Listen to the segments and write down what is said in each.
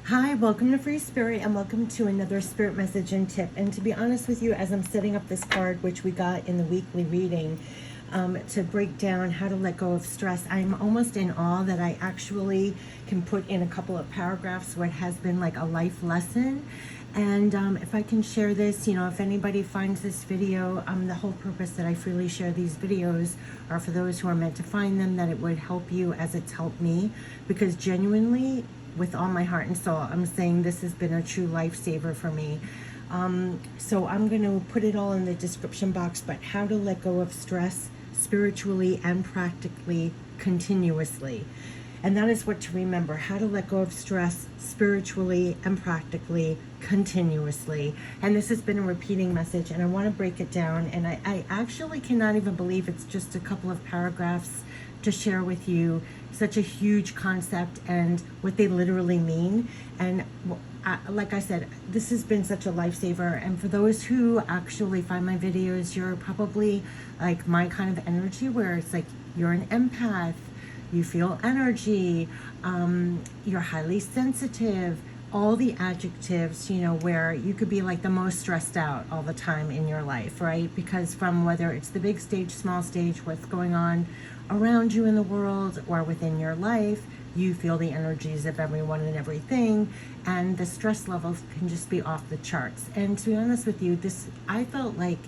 Hi, welcome to Free Spirit and welcome to another spirit message and tip. And to be honest with you, as I'm setting up this card, which we got in the weekly reading, to break down how to let go of stress, I'm almost in awe that I actually can put in a couple of paragraphs what has been like a life lesson. And if I can share this, if anybody finds this video, the whole purpose that I freely share these videos are for those who are meant to find them, that it would help you as it's helped me, because genuinely, with all my heart and soul, I'm saying this has been a true lifesaver for me. So I'm going to put it all in the description box, but how to let go of stress spiritually and practically continuously. And that is what to remember: how to let go of stress spiritually and practically continuously. And this has been a repeating message, and I want to break it down. And I actually cannot even believe it's just a couple of paragraphs to share with you such a huge concept and what they literally mean. And like I said, this has been such a lifesaver. And for those who actually find my videos, you're probably like my kind of energy, where it's like you're an empath, you feel energy, you're highly sensitive, all the adjectives, where you could be like the most stressed out all the time in your life, right? Because from whether it's the big stage, small stage, what's going on around you in the world or within your life, you feel the energies of everyone and everything, and the stress levels can just be off the charts. And to be honest with you, I felt like,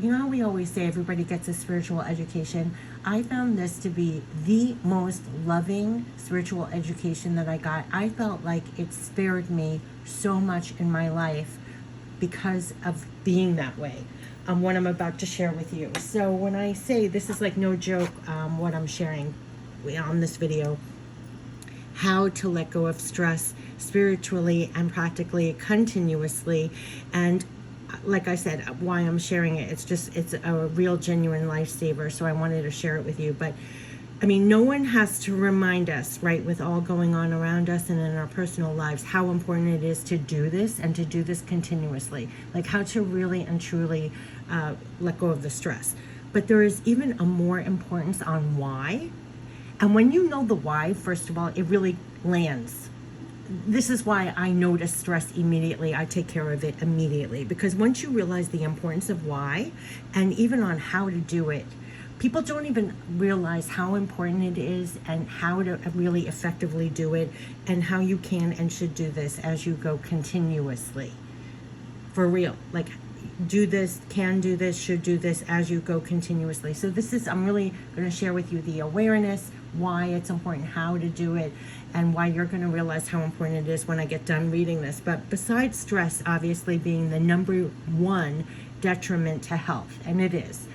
how we always say everybody gets a spiritual education. I found this to be the most loving spiritual education that I got. I felt like it spared me so much in my life because of being that way. What I'm about to share with you. So when I say this is like no joke, what I'm sharing on this video, how to let go of stress spiritually and practically continuously. And like I said, why I'm sharing it, it's a real genuine lifesaver, so I wanted to share it with you. But I mean, no one has to remind us, right, with all going on around us and in our personal lives, how important it is to do this and to do this continuously, like how to really and truly let go of the stress. But there is even a more importance on why. And when you know the why, first of all, it really lands. This is why I notice stress immediately. I take care of it immediately, because once you realize the importance of why, and even on how to do it, people don't even realize how important it is and how to really effectively do it, and how you can and should do this as you go continuously. For real. Like, do this, can do this, should do this as you go continuously. So I'm really going to share with you the awareness, why it's important, how to do it, and why you're going to realize how important it is when I get done reading this. But besides stress obviously being the number one detriment to health, and it is,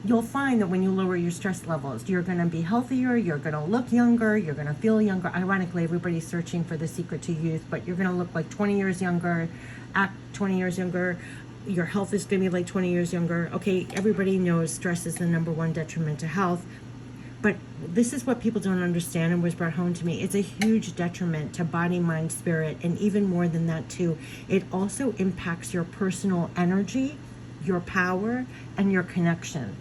you'll find that when you lower your stress levels, you're going to be healthier, you're going to look younger, you're going to feel younger. Ironically, everybody's searching for the secret to youth, but you're going to look like 20 years younger, act 20 years younger. Your health is going to be like 20 years younger. Okay, everybody knows stress is the number one detriment to health. But this is what people don't understand, and was brought home to me. It's a huge detriment to body, mind, spirit, and even more than that too. It also impacts your personal energy, your power, and your connection.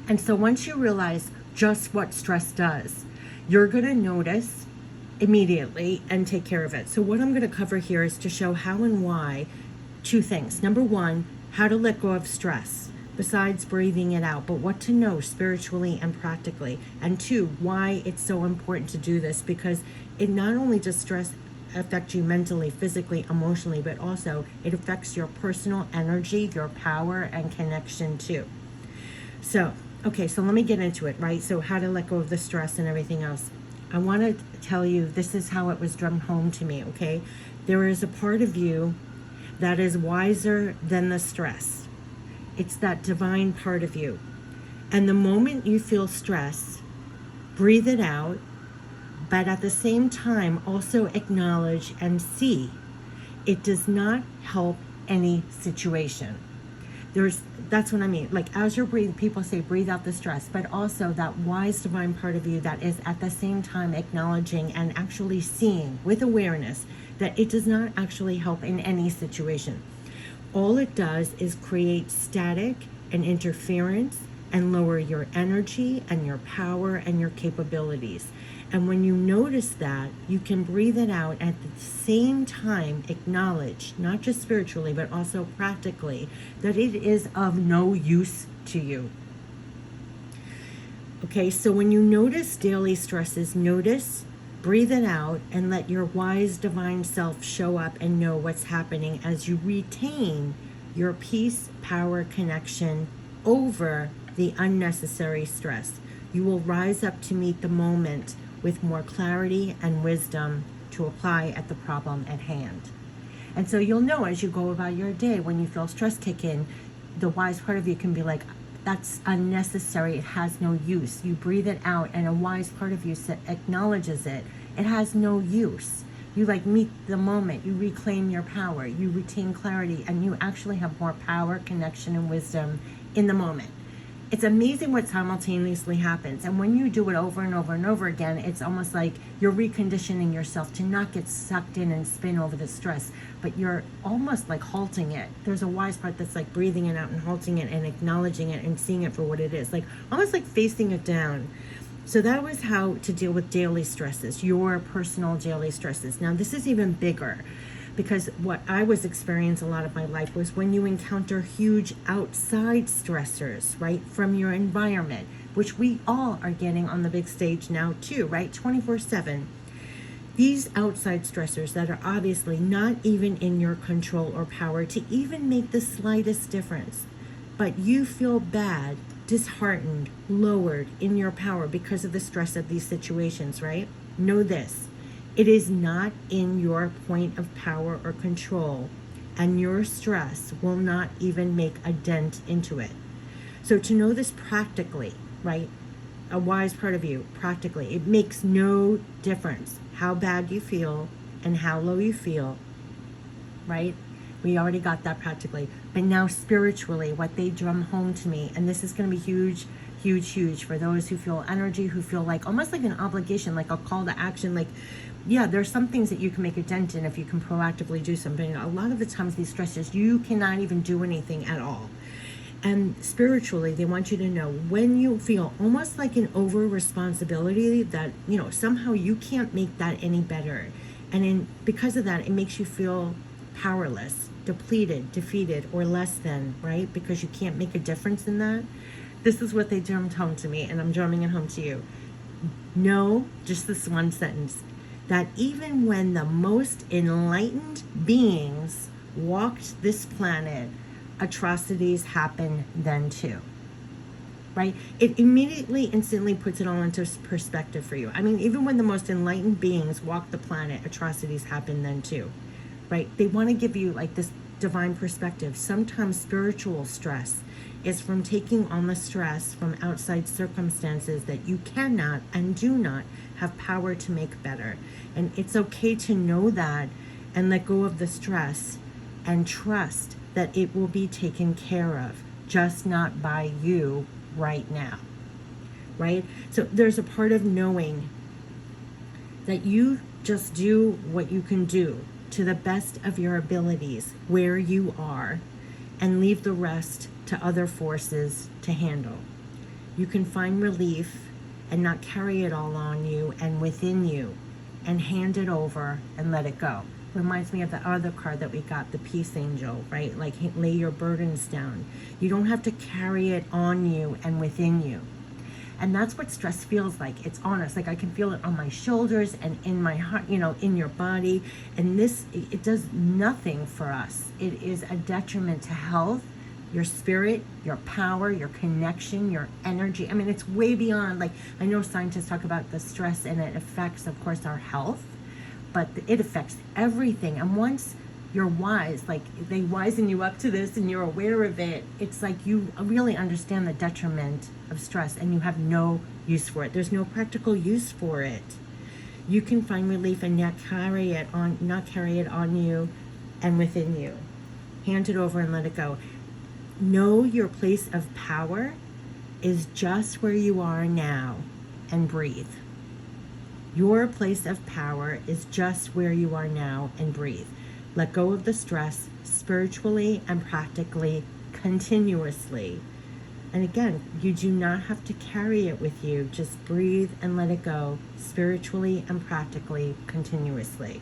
And so once you realize just what stress does, you're going to notice immediately and take care of it. So what I'm going to cover here is to show how and why. Two things. Number one, how to let go of stress, besides breathing it out, but what to know spiritually and practically. And two, why it's so important to do this, because it not only does stress affect you mentally, physically, emotionally, but also it affects your personal energy, your power, and connection too. So, okay, so let me get into it, right? So how to let go of the stress and everything else. I want to tell you, this is how it was drummed home to me, okay? There is a part of you that is wiser than the stress. It's that divine part of you. And the moment you feel stress, breathe it out, but at the same time also acknowledge and see it does not help any situation. That's what I mean. Like, as you're breathing, people say breathe out the stress, but also that wise divine part of you that is at the same time acknowledging and actually seeing with awareness that it does not actually help in any situation. All it does is create static and interference and lower your energy and your power and your capabilities. And when you notice that, you can breathe it out at the same time, acknowledge, not just spiritually, but also practically, that it is of no use to you. Okay, so when you notice daily stresses, notice, breathe it out, and let your wise divine self show up and know what's happening as you retain your peace, power, connection over the unnecessary stress. You will rise up to meet the moment with more clarity and wisdom to apply at the problem at hand. And so you'll know as you go about your day, when you feel stress kick in, the wise part of you can be like, that's unnecessary, it has no use. You breathe it out, and a wise part of you acknowledges it. It has no use. You meet the moment, you reclaim your power, you retain clarity, and you actually have more power, connection, and wisdom in the moment. It's amazing what simultaneously happens. And when you do it over and over and over again, it's almost like you're reconditioning yourself to not get sucked in and spin over the stress, but you're almost like halting it. There's a wise part that's like breathing it out and halting it and acknowledging it and seeing it for what it is, like almost like facing it down. So that was how to deal with daily stresses, your personal daily stresses. Now this is even bigger, because what I was experiencing a lot of my life was when you encounter huge outside stressors, right, from your environment, which we all are getting on the big stage now too, right, 24/7. These outside stressors that are obviously not even in your control or power to even make the slightest difference, but you feel bad, disheartened, lowered in your power because of the stress of these situations, right? Know this. It is not in your point of power or control, and your stress will not even make a dent into it. So to know this practically, right, a wise part of you, practically, it makes no difference how bad you feel and how low you feel, right? We already got that practically. But now spiritually, what they drum home to me, and this is going to be huge, huge, huge for those who feel energy, who feel like almost like an obligation, like a call to action, like, yeah, there's some things that you can make a dent in if you can proactively do something. A lot of the times these stresses, you cannot even do anything at all. And spiritually, they want you to know when you feel almost like an over responsibility that, somehow you can't make that any better. And because of that, it makes you feel powerless, depleted, defeated, or less than, right? Because you can't make a difference in that. This is what they drummed home to me, and I'm drumming it home to you. Know, just this one sentence, that even when the most enlightened beings walked this planet, atrocities happen then too, right? It immediately, instantly puts it all into perspective for you. I mean, even when the most enlightened beings walk the planet, atrocities happen then too, right? They want to give you like this divine perspective. Sometimes spiritual stress is from taking on the stress from outside circumstances that you cannot and do not have power to make better. And it's okay to know that and let go of the stress and trust that it will be taken care of, just not by you right now, right? So there's a part of knowing that you just do what you can do to the best of your abilities where you are, and leave the rest to other forces to handle. You can find relief and not carry it all on you and within you, and hand it over and let it go. Reminds me of the other card that we got, the peace angel, right? Like, lay your burdens down. You don't have to carry it on you and within you. And that's what stress feels like. It's honest. Like, I can feel it on my shoulders and in my heart, in your body. And it does nothing for us. It is a detriment to health, your spirit, your power, your connection, your energy. I mean, it's way beyond, like, I know scientists talk about the stress and it affects, of course, our health, but it affects everything. And once you're wise, like they wisen you up to this and you're aware of it, it's like you really understand the detriment of stress and you have no use for it. There's no practical use for it. You can find relief and not carry it on you and within you. Hand it over and let it go. Know your place of power is just where you are now, and breathe. Your place of power is just where you are now, and breathe. Let go of the stress spiritually and practically, continuously, And again, you do not have to carry it with you. Just breathe and let it go, spiritually and practically, continuously.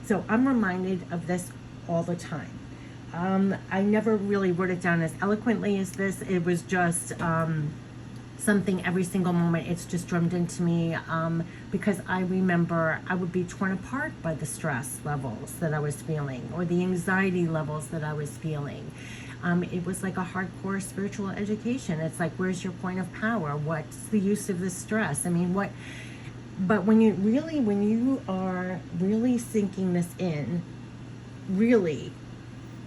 So I'm reminded of this all the time. I never really wrote it down as eloquently as this. It was just something every single moment. It's just drummed into me because I remember I would be torn apart by the stress levels that I was feeling, or the anxiety levels that I was feeling. It was like a hardcore spiritual education. It's like, where's your point of power? What's the use of this stress? I mean, what? But when you are really sinking this in, really,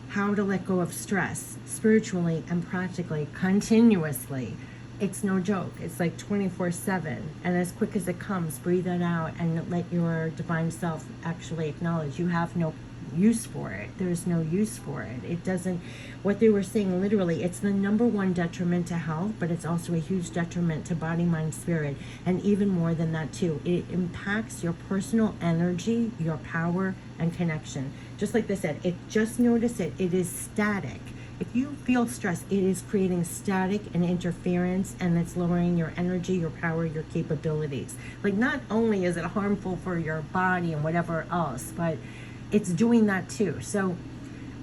how to let go of stress spiritually and practically, continuously, it's no joke. It's like 24/7. And as quick as it comes, breathe it out and let your divine self actually acknowledge you have no use for it. There's no use for it. It doesn't, what they were saying literally, it's the number one detriment to health, but it's also a huge detriment to body, mind, spirit. And even more than that too, it impacts your personal energy, your power and connection. Just like they said, just notice it is static. If you feel stress, it is creating static and interference, and it's lowering your energy, your power, your capabilities. Like, not only is it harmful for your body and whatever else, but it's doing that too. So,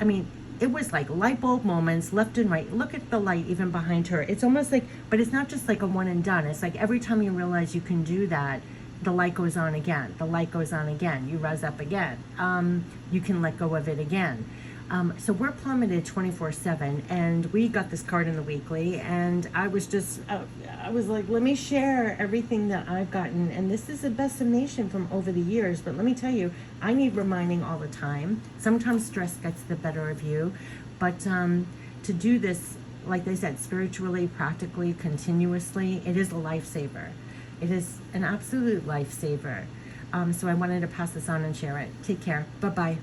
I mean, it was like light bulb moments left and right. Look at the light even behind her. It's almost like, but it's not just like a one and done. It's like every time you realize you can do that, the light goes on again. The light goes on again. You rise up again. You can let go of it again. So we're plummeted 24/7, and we got this card in the weekly, and I was just, I was like, let me share everything that I've gotten, and this is a estimation from over the years, but let me tell you, I need reminding all the time. Sometimes stress gets the better of you, but to do this, like they said, spiritually, practically, continuously, it is a lifesaver. It is an absolute lifesaver. So I wanted to pass this on and share it. Take care. Bye-bye.